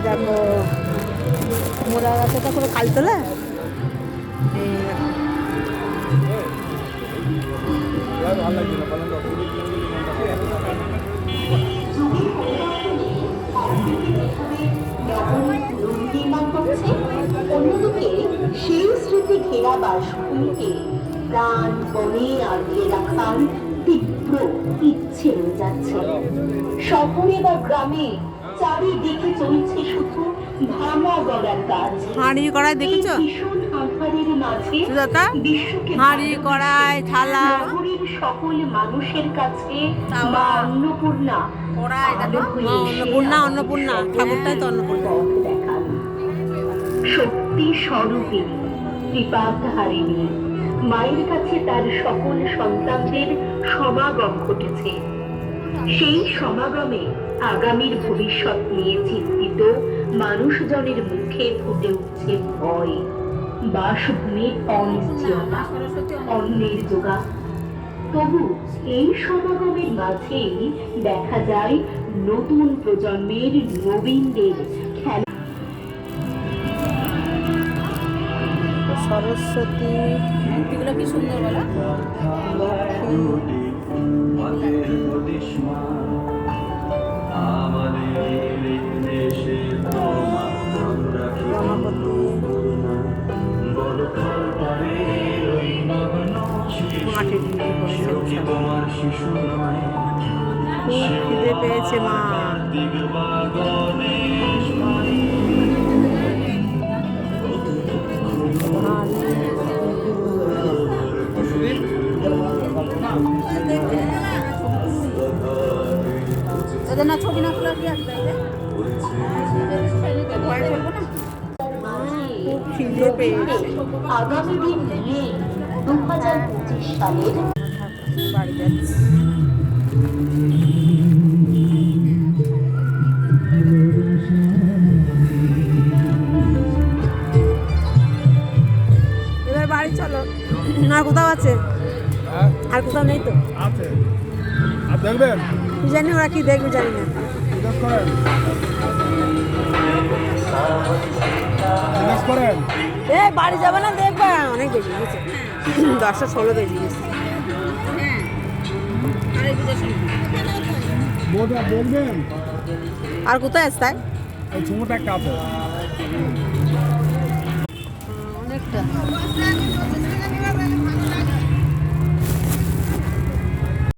দেখো মোড়া গাছটা পুরো কালতলা। অন্যদিকে সেই স্মৃতি ঘেরা বাসভূমিকে প্রাণ বনে আগলে রাখার তীব্র ইচ্ছে রয়ে যাচ্ছে। শহরে বা গ্রামে চারিদিকে চলছে শুধু ভাঙা গড়ার কাজ। হাঁড়ি কড়াই দেখেছো? ভীষণ আঁধারের মাঝে বিশ্বকে হাঁড়ি কড়াই থালা নগরীর সকল মানুষের কাছে মা অন্নপূর্ণা অন্নপূর্ণা ঠাকুরটাই তো অন্নপূর্ণা। দেখান শক্তি স্বরূপিণী কৃপাধারিণী মায়ের কাছে তার সকল সন্তানদের সমাগম ঘটেছে। সেই সমাগমে আগামীর ভবিষ্যৎ নিয়ে চিন্তিত মানুষজনের মুখে ফুটে উঠছে ভয়, বাসভূমির অনিশ্চয়তা, অন্নের জোগান। তবু এই সমাগমের মাঝেই দেখা যায় নতুন প্রজন্মের নবীনদের খেলা। সরস্বতী এগুলো কি সুন্দর বলো। খিদে পেয়েছে মা। না ছবি না তোলা কি আসবে খুব খিদে পেয়েছে। আগামী দিন নিয়ে 2025 সালের বাড়ি যাচ্ছি। এবার বাড়ি চলো। আর কোথাও আছে? আর কোথাও নেই তো? আছে। আর দেখবেন? কি জানি ওরা কি দেখবে জানি না। এ বাড়ি যাবে না দেখবা? অনেক বেজে গেছে, 10:16 বেজে গেছে। দেখবেন? আর কোথায় আসতে? এই ছোটটা একটা আছে।